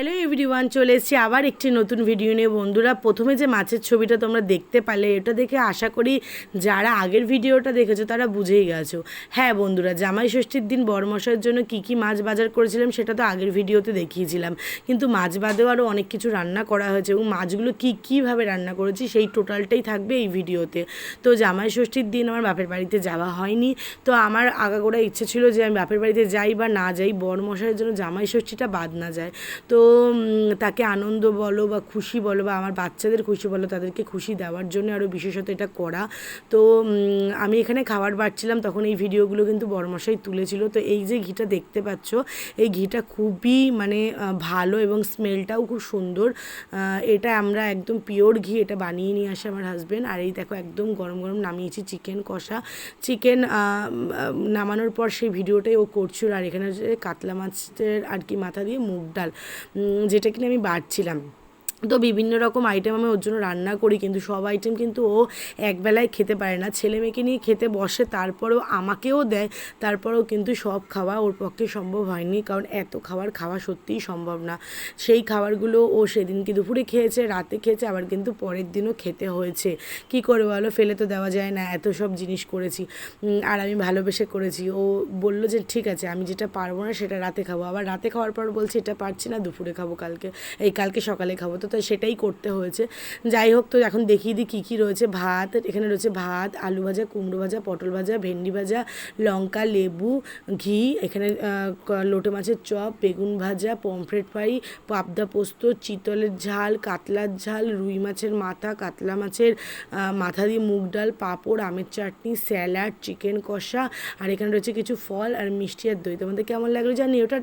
Hello everyone, চলে এসেছি আবার একটি নতুন ভিডিও নিয়ে। বন্ধুরা, প্রথমে যে মাছের ছবিটা তোমরা দেখতে পারলে, এটা দেখে আশা করি যারা আগের ভিডিওটা দেখেছো তারা বুঝেই গেছো। হ্যাঁ বন্ধুরা, জামাই ষষ্ঠীর দিন বড়মশাইয়ের জন্য কী কী মাছ বাজার করেছিলাম সেটা তো আগের ভিডিওতে দেখিয়েছিলাম, কিন্তু মাছ বাদেও আরও অনেক কিছু রান্না করা হয়েছে এবং মাছগুলো কীভাবে রান্না করেছি সেই টোটালটাই থাকবে এই ভিডিওতে। তো জামাই ষষ্ঠীর দিন আমার বাপের বাড়িতে যাওয়া হয়নি, তো আমার আগাগোড়া ইচ্ছে ছিল যে আমি বাপের বাড়িতে যাই বা না যাই, বড়মশাইয়ের জন্য জামাই ষষ্ঠীটা বাদ না যায়। তো তাকে আনন্দ বলো বা খুশি বলো বা আমার বাচ্চাদের খুশি বলো, তাদেরকে খুশি দেওয়ার জন্য আরও বিশেষত এটা করা। তো আমি এখানে খাবার বাড়ছিলাম, তখন এই ভিডিওগুলো কিন্তু বড়মশাই তুলেছিল। তো এই যে ঘিটা দেখতে পাচ্ছ, এই ঘিটা খুবই মানে ভালো এবং স্মেলটাও খুব সুন্দর। এটা আমরা একদম পিওর ঘি, এটা বানিয়ে নিয়ে আসে আমার হাজব্যান্ড। আর এই দেখো একদম গরম গরম নামিয়েছি চিকেন কষা। চিকেন নামানোর পর সেই ভিডিওটাই ও করছিল। আর এখানে হচ্ছে কাতলা মাছের আর কি মাথা দিয়ে মুগ ডাল, যেটা কিনা আমি বাড়ছিলাম। তো বিভিন্ন রকম আইটেম আমি ওর জন্য রান্না করি, কিন্তু সব আইটেম কিন্তু ও একবেলায় খেতে পারে না। ছেলে মেয়েকে নিয়ে খেতে বসে, তারপরেও আমাকেও দেয়, তারপরেও কিন্তু সব খাওয়া ওর পক্ষে সম্ভব হয়নি, কারণ এত খাওয়া সত্যিই সম্ভব না। সেই খাবারগুলো ও সেদিনকে দুপুরে খেয়েছে, রাতে খেয়েছে, আবার কিন্তু পরের দিনও খেতে হয়েছে। কি করে বলো, ফেলে তো দেওয়া যায় না, এত সব জিনিস করেছি আর আমি ভালোবেসে করেছি। ও বললো যে ঠিক আছে, আমি যেটা পারবো না সেটা রাতে খাবো, আবার রাতে খাওয়ার পর বলছে এটা পারছি না, দুপুরে খাবো, কালকে সকালে খাবো। তো সেটাই করতে হয়েছে। যাই হোক, তো এখন দেখিয়ে দিই কী কী রয়েছে। ভাত, এখানে রয়েছে ভাত, আলু ভাজা, কুমড়ো ভাজা, পটল ভাজা, ভেন্ডি ভাজা, লঙ্কা, লেবু, ঘি, এখানে লোটে মাছের চপ, বেগুন ভাজা, পমফ্রেট ফ্রাই, পাবদা পোস্ত, চিতলের ঝাল, কাতলার ঝাল, রুই মাছের মাথা, কাতলা মাছের মাথা দিয়ে মুগ ডাল, পাঁপড়, আমের চাটনি, স্যালাড, চিকেন কষা, আর এখানে রয়েছে কিছু ফল আর মিষ্টি আর দই। তোমাদের কেমন লাগলো জানি ওটা।